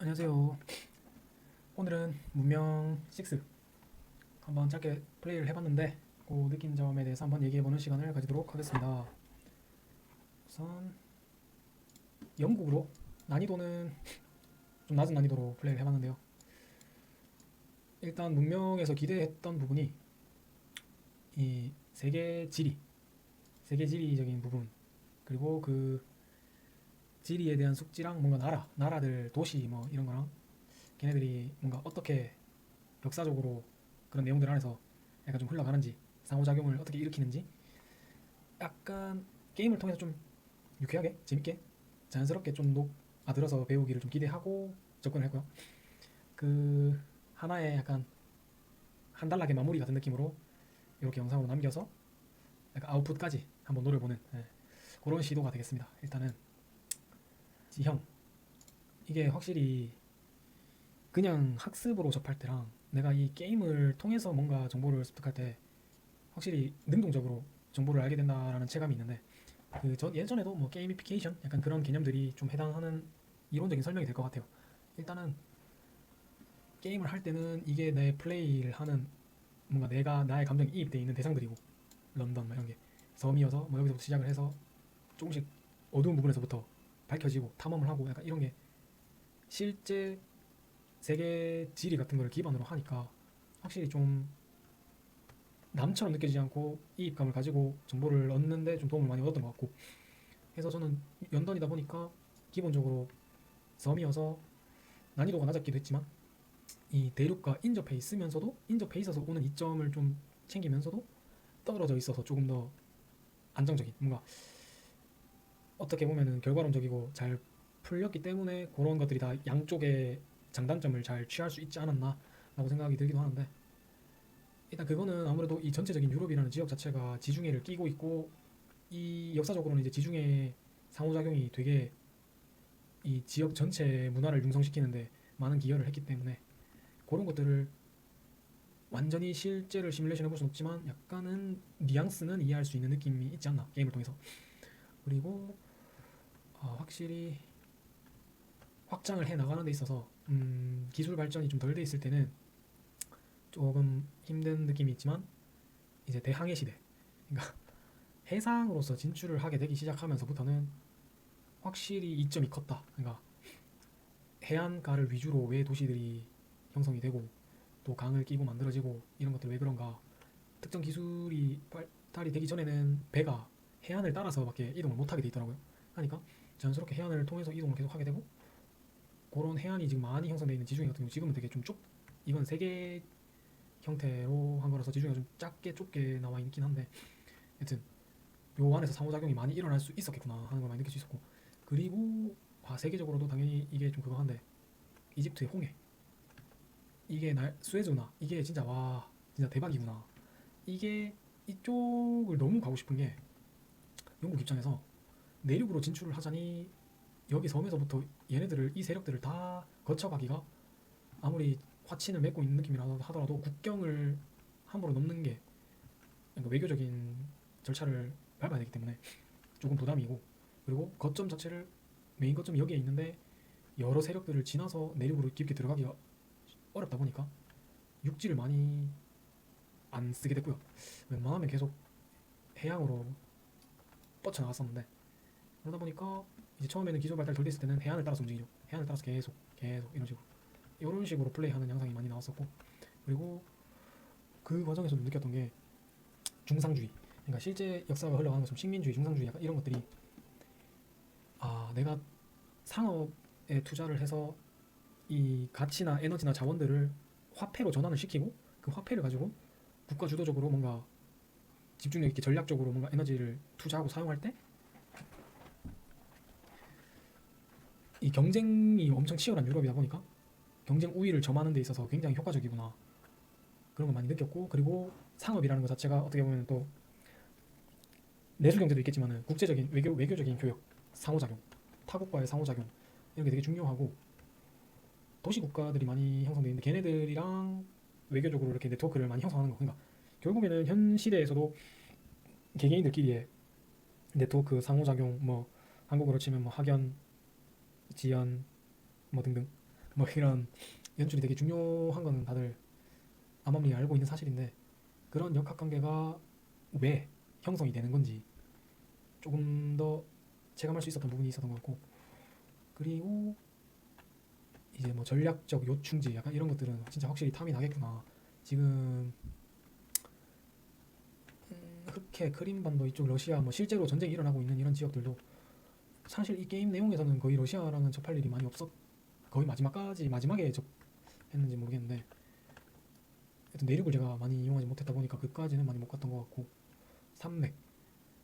안녕하세요. 오늘은 문명 6 한번 짧게 플레이를 해봤는데 그 느낀 점에 대해서 한번 얘기해보는 시간을 가지도록 하겠습니다. 우선 영국으로 난이도는 좀 낮은 난이도로 플레이를 해봤는데요. 일단 문명에서 기대했던 부분이 이 세계 지리적인 부분, 그리고 그 지리에 대한 숙지랑 뭔가 나라들 도시 뭐 이런 거랑 걔네들이 뭔가 어떻게 역사적으로 그런 내용들 안에서 약간 좀 흘러가는지, 상호작용을 어떻게 일으키는지, 약간 게임을 통해서 좀 유쾌하게 재밌게 자연스럽게 좀 녹아들어서 배우기를 좀 기대하고 접근을 했고요. 그 하나의 약간 한 단락의 마무리 같은 느낌으로 이렇게 영상으로 남겨서 약간 아웃풋까지 한번 노려보는, 그런 시도가 되겠습니다. 일단은 지형, 이게 확실히 그냥 학습으로 접할 때랑 내가 이 게임을 통해서 뭔가 정보를 습득할 때 확실히 능동적으로 정보를 알게 된다라는 체감이 있는데, 그 예전에도 뭐 게이미피케이션 약간 그런 개념들이 좀 해당하는 이론적인 설명이 될 것 같아요. 일단은 게임을 할 때는 이게 내 플레이를 하는 뭔가 내가 나의 감정이 이입되어 있는 대상들이고, 런던 뭐 이런 게 섬이어서 뭐 여기서부터 시작을 해서 조금씩 어두운 부분에서부터 밝혀지고 탐험을 하고 약간 이런 게 실제 세계 지리 같은 거를 기반으로 하니까 확실히 좀 남처럼 느껴지지 않고 이입감을 가지고 정보를 얻는데 좀 도움을 많이 얻었던 것 같고, 해서 저는 연던이다 보니까 기본적으로 섬이어서 난이도가 낮았기도 했지만 이 대륙과 인접해 있으면서도 인접해 있어서 오는 이점을 좀 챙기면서도 떨어져 있어서 조금 더 안정적인, 뭔가 어떻게 보면은 결과론적이고 잘 풀렸기 때문에 그런 것들이 다 양쪽의 장단점을 잘 취할 수 있지 않았나 라고 생각이 들기도 하는데, 일단 그거는 아무래도 이 전체적인 유럽이라는 지역 자체가 지중해를 끼고 있고, 이 역사적으로는 이제 지중해 상호작용이 되게 이 지역 전체 문화를 융성시키는데 많은 기여를 했기 때문에 그런 것들을 완전히 실제를 시뮬레이션 해볼 수는 없지만 약간은 뉘앙스는 이해할 수 있는 느낌이 있지 않나, 게임을 통해서. 그리고 확실히 확장을 해 나가는 데 있어서 기술 발전이 좀 덜 돼 있을 때는 조금 힘든 느낌이 있지만, 이제 대항해 시대, 그러니까 해상으로서 진출을 하게 되기 시작하면서부터는 확실히 이점이 컸다. 그러니까 해안가를 위주로 왜 도시들이 형성이 되고 또 강을 끼고 만들어지고 이런 것들 왜 그런가. 특정 기술이 발달이 되기 전에는 배가 해안을 따라서밖에 이동을 못하게 돼 있더라고요. 하니까 자연스럽게 해안을 통해서 이동을 계속 하게 되고, 그런 해안이 지금 많이 형성되어 있는 지중해 같은 경우 지금은 되게 좀 이건 세계 형태로 한 거라서 지중해가 좀 작게 좁게 나와 있긴 한데, 여튼 요 안에서 상호작용이 많이 일어날 수 있었겠구나 하는 걸 많이 느낄 수 있었고, 그리고 세계적으로도 당연히 이게 좀 그거 한데, 이집트의 홍해, 이게 수에즈 운하, 이게 진짜 와 진짜 대박이구나. 이게 이쪽을 너무 가고 싶은 게, 영국 입장에서 내륙으로 진출을 하자니 여기 섬에서부터 얘네들을 이 세력들을 다 거쳐가기가 아무리 화친을 맺고 있는 느낌이라 하더라도 국경을 함부로 넘는 게, 그러니까 외교적인 절차를 밟아야 되기 때문에 조금 부담이고, 그리고 거점 자체를 메인 거점이 여기에 있는데 여러 세력들을 지나서 내륙으로 깊게 들어가기가 어렵다 보니까 육지를 많이 안 쓰게 됐고요. 웬만하면 계속 해양으로 뻗쳐나갔었는데, 그러다 보니까 이제 처음에는 기술 발달 덜 됐을 때는 해안을 따라서 움직이죠. 해안을 따라서 계속 이런 식으로 플레이하는 영상이 많이 나왔었고, 그리고 그 과정에서도 느꼈던 게 중상주의, 그러니까 실제 역사가 흘러가는 것처럼 식민주의, 중상주의 약간 이런 것들이, 내가 상업에 투자를 해서 이 가치나 에너지나 자원들을 화폐로 전환을 시키고 그 화폐를 가지고 국가 주도적으로 뭔가 집중력 있게 전략적으로 뭔가 에너지를 투자하고 사용할 때 이 경쟁이 엄청 치열한 유럽이다 보니까 경쟁 우위를 점하는 데 있어서 굉장히 효과적이구나, 그런 걸 많이 느꼈고, 그리고 상업이라는 것 자체가 어떻게 보면 또 내수 경제도 있겠지만은 국제적인 외교적인 교역, 상호작용, 타국과의 상호작용, 이런 게 되게 중요하고, 도시 국가들이 많이 형성되어 있는데 걔네들이랑 외교적으로 이렇게 네트워크를 많이 형성하는 거. 그러니까 결국에는 현 시대에서도 개개인들끼리의 네트워크 상호작용, 뭐 한국으로 치면 뭐 학연, 지연 뭐 등등, 뭐 이런 연출이 되게 중요한 거는 다들 암암리 알고 있는 사실인데 그런 역학관계가 왜 형성이 되는 건지 조금 더 체감할 수 있었던 부분이 있었던 것 같고 그리고 이제 뭐 전략적 요충지 약간 이런 것들은 진짜 확실히 탐이 나겠구나. 지금 흑해, 크림반도 이쪽 러시아 뭐 실제로 전쟁이 일어나고 있는 이런 지역들도 사실 이 게임 내용에서는 거의 러시아랑은 접할 일이 많이 없었 거의 마지막에 접했는지 모르겠는데 하여튼 내륙을 제가 많이 이용하지 못했다 보니까 그까지는 많이 못 갔던 것 같고 산맥,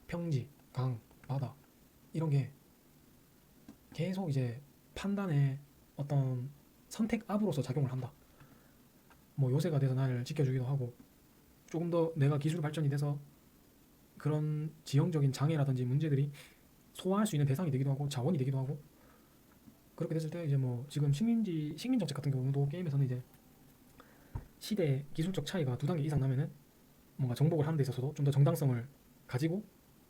평지, 강, 바다 이런 게 계속 이제 판단의 어떤 선택 압으로서 작용을 한다. 뭐 요새가 돼서 나를 지켜주기도 하고 조금 더 내가 기술 발전이 돼서 그런 지형적인 장애라든지 문제들이 소화할 수 있는 대상이 되기도 하고 자원이 되기도 하고 그렇게 됐을 때 이제 뭐 지금 식민 정책 같은 경우도 게임에서는 이제 시대 기술적 차이가 두 단계 이상 나면은 뭔가 정복을 하는 데 있어서도 좀 더 정당성을 가지고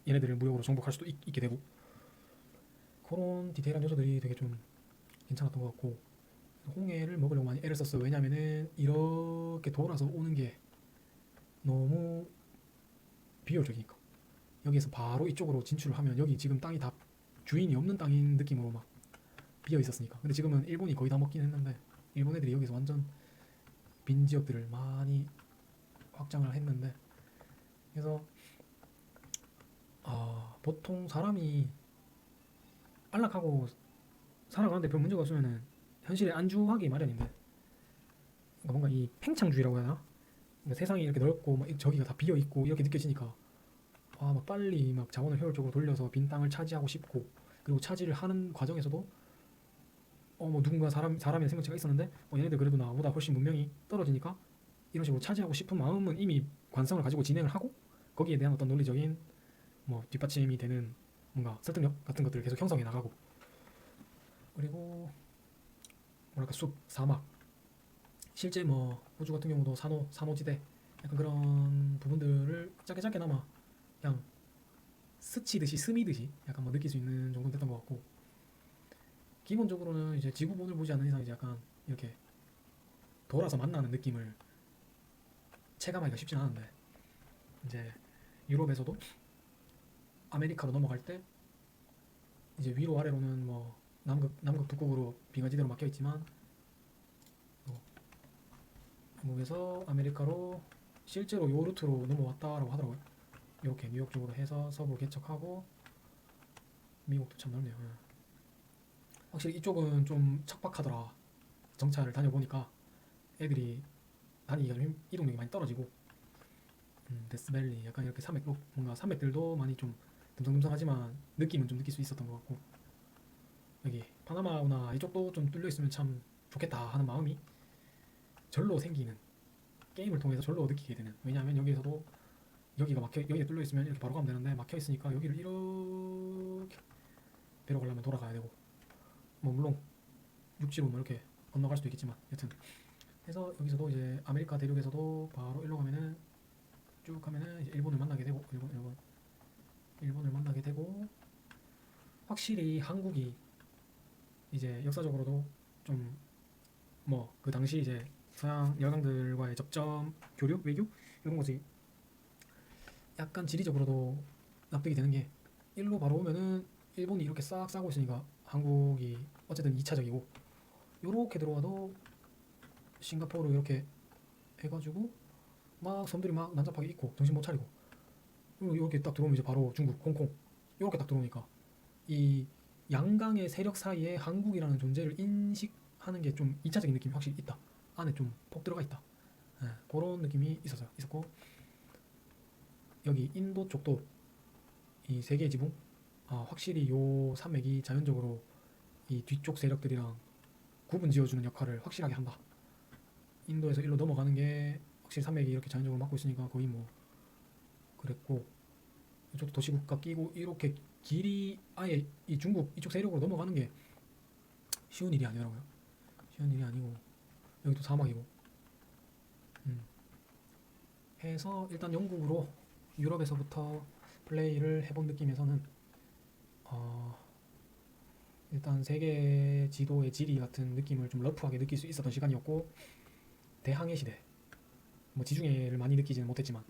얘네들을 무력으로 정복할 수도 있게 되고 그런 디테일한 요소들이 되게 좀 괜찮았던 것 같고 홍해를 먹으려고 많이 애를 썼어요. 왜냐면은 이렇게 돌아서 오는 게 너무 비효율적이니까 여기에서 바로 이쪽으로 진출을 하면 여기 지금 땅이 다 주인이 없는 땅인 느낌으로 막 비어 있었으니까 근데 지금은 일본이 거의 다 먹긴 했는데 일본 애들이 여기서 완전 빈 지역들을 많이 확장을 했는데 그래서 보통 사람이 안락하고 살아가는데 별 문제가 없으면은 현실에 안주하기 마련인데 그러니까 뭔가 이 팽창주의라고 해야 하나? 그러니까 세상이 이렇게 넓고 막 저기가 다 비어 있고 이렇게 느껴지니까 막 빨리 막 자원을 효율적으로 돌려서 빈 땅을 차지하고 싶고 그리고 차지를 하는 과정에서도 뭐 누군가 사람의 생명체가 있었는데 얘네들 그래도 나보다 훨씬 문명이 떨어지니까 이런 식으로 차지하고 싶은 마음은 이미 관성을 가지고 진행을 하고 거기에 대한 어떤 논리적인 뭐 뒷받침이 되는 뭔가 설득력 같은 것들을 계속 형성해 나가고 그리고 뭐랄까 숲, 사막 실제 뭐 호주 같은 경우도 산호지대 약간 그런 부분들을 짧게나마 그냥 스치듯이 스미듯이 약간 뭐 느낄 수 있는 정도 됐던 것 같고 기본적으로는 이제 지구본을 보지 않는 이상 이제 약간 이렇게 돌아서 만나는 느낌을 체감하기가 쉽진 않은데 이제 유럽에서도 아메리카로 넘어갈 때 이제 위로 아래로는 뭐 남극 북극으로 빙하지대로 막혀 있지만 뭐 한국에서 아메리카로 실제로 요 루트로 넘어왔다라고 하더라고요. 이렇게 뉴욕 쪽으로 해서 서부 개척하고 미국도 참 넓네요. 확실히 이쪽은 좀 척박하더라. 정찰을 다녀보니까 애들이 다니기가 좀 이동력이 많이 떨어지고 데스밸리 약간 이렇게 산맥 뭔가 산맥들도 많이 좀 듬성듬성하지만 느낌은 좀 느낄 수 있었던 것 같고 여기 파나마나 이쪽도 좀 뚫려 있으면 참 좋겠다 하는 마음이 절로 생기는 게임을 통해서 절로 느끼게 되는 왜냐하면 여기에서도 여기에 뚫려 있으면 이렇게 바로 가면 되는데 막혀 있으니까 여기를 이렇게 배로 가려면 돌아가야 되고 뭐 물론 육지로 뭐 이렇게 건너갈 수도 있겠지만 여튼 해서 여기서도 이제 아메리카 대륙에서도 바로 일로 가면은 쭉 가면은 이제 일본을 만나게 되고 일본을 만나게 되고 확실히 한국이 이제 역사적으로도 좀 뭐 그 당시 이제 서양 열강들과의 접점 교류 외교 이런 것이 약간 지리적으로도 납득이 되는 게 일로 바로 오면은 일본이 이렇게 싹 싸고 있으니까 한국이 어쨌든 2차적이고 요렇게 들어와도 싱가포르 이렇게 해가지고 막 섬들이 막 난잡하게 있고 정신 못 차리고 그리고 이렇게 딱 들어오면 이제 바로 중국, 홍콩 이렇게 딱 들어오니까 이 양강의 세력 사이에 한국이라는 존재를 인식하는 게 좀 2차적인 느낌이 확실히 있다. 안에 좀 폭 들어가 있다. 그런 느낌이 있었고 여기 인도 쪽도 이 세 개의 지붕 확실히 요 산맥이 자연적으로 이 뒤쪽 세력들이랑 구분 지어주는 역할을 확실하게 한다. 인도에서 일로 넘어가는 게 확실히 산맥이 이렇게 자연적으로 막고 있으니까 거의 뭐 그랬고 이쪽도 도시국가 끼고 이렇게 길이 아예 이 중국 이쪽 세력으로 넘어가는 게 쉬운 일이 아니더라고요. 쉬운 일이 아니고 여기도 사막이고 해서 일단 영국으로 유럽에서부터 플레이를 해본 느낌에서는 어, 일단 세계 지도의 지리 같은 느낌을 좀 러프하게 느낄 수 있었던 시간이었고, 대항해 시대, 뭐 지중해를 많이 느끼지는 못했지만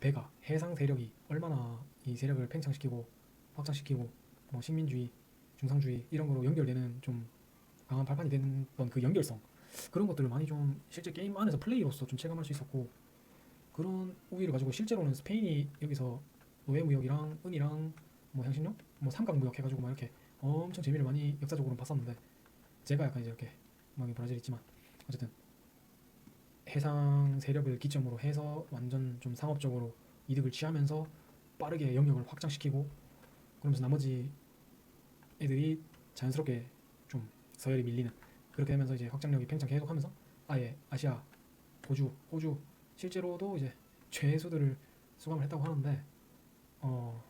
배가 해상 세력이 얼마나 이 세력을 팽창시키고 확장시키고 뭐 식민주의, 중상주의 이런 거로 연결되는 좀 강한 발판이 됐던 그 연결성, 그런 것들을 많이 좀 실제 게임 안에서 플레이로서 좀 체감할 수 있었고, 그런 우위를 가지고 실제로는 스페인이 여기서 노예무역이랑 은이랑 뭐 향신료, 뭐 삼각무역 해가지고 막 이렇게 엄청 재미를 많이 역사적으로 봤었는데, 제가 약간 이제 이렇게 막 브라질 있지만 어쨌든 해상 세력을 기점으로 해서 완전 좀 상업적으로 이득을 취하면서 빠르게 영역을 확장시키고, 그러면서 나머지 애들이 자연스럽게 좀 서열이 밀리는, 그렇게 되면서 이제 확장력이 팽창 계속하면서 아예 아시아, 호주 실제로도 이제 최수들을 수감을 했다고 하는데, 어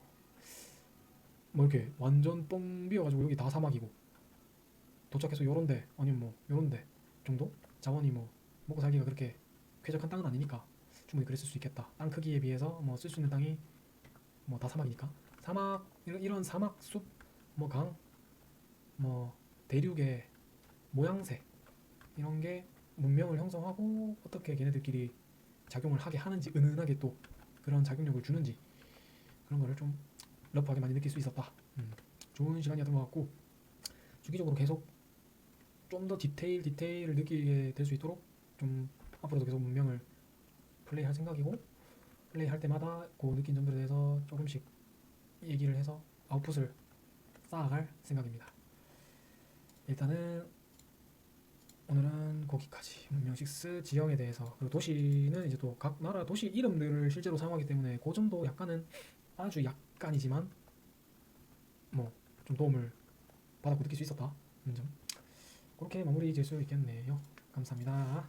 뭐 이렇게 완전 뻥 비어가지고 여기 다 사막이고 도착해서 요런데 아니면 뭐 요런데 정도 자원이 뭐 먹고 살기가 그렇게 쾌적한 땅은 아니니까 충분히 그랬을 수 있겠다. 땅 크기에 비해서 뭐 쓸 수 있는 땅이 뭐 다 사막이니까, 사막 이런 사막 숲, 뭐 강, 뭐 대륙의 모양새, 이런 게 문명을 형성하고 어떻게 걔네들끼리 작용을 하게 하는지, 은은하게 또 그런 작용력을 주는지, 그런 거를 좀 러프하게 많이 느낄 수 있었다. 좋은 시간이었던 것 같고, 주기적으로 계속 좀 더 디테일을 느끼게 될 수 있도록 좀 앞으로도 계속 문명을 플레이할 생각이고, 플레이할 때마다 그 느낀 점들에 대해서 조금씩 얘기를 해서 아웃풋을 쌓아갈 생각입니다. 일단은 오늘은 거기까지. 문명 6 지형에 대해서, 그리고 도시는 이제 또 각 나라 도시 이름들을 실제로 사용하기 때문에 그 점도 약간은, 아주 약간이지만 뭐 좀 도움을 받았고 느낄 수 있었다. 점. 그렇게 마무리 지을 수 있겠네요. 감사합니다.